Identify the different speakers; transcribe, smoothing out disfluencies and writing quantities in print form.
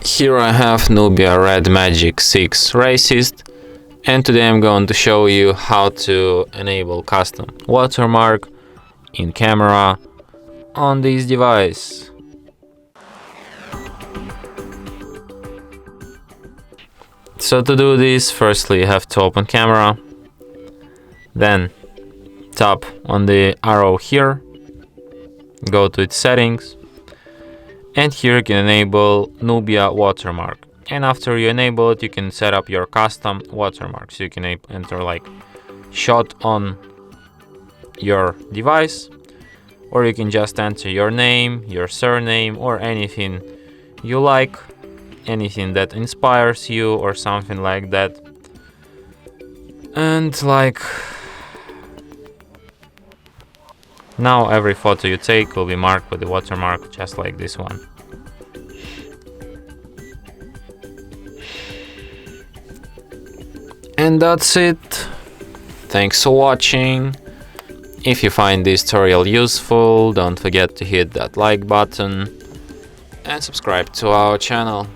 Speaker 1: Here I have Nubia Red Magic 6 Racist, and today I'm going to show you how to enable custom watermark in camera on this device. So to do this, firstly you have to open camera, then tap on the arrow here, go to its settings, and here you can enable Nubia watermark. And after you enable it, you can set up your custom watermark. So you can enter like shot on your device, or you can just enter your name, your surname, or anything you like, anything that inspires you or something like that. And like now every photo you take will be marked with the watermark, just like this one. And that's it. Thanks for watching. If you find this tutorial useful, don't forget to hit that like button and subscribe to our channel.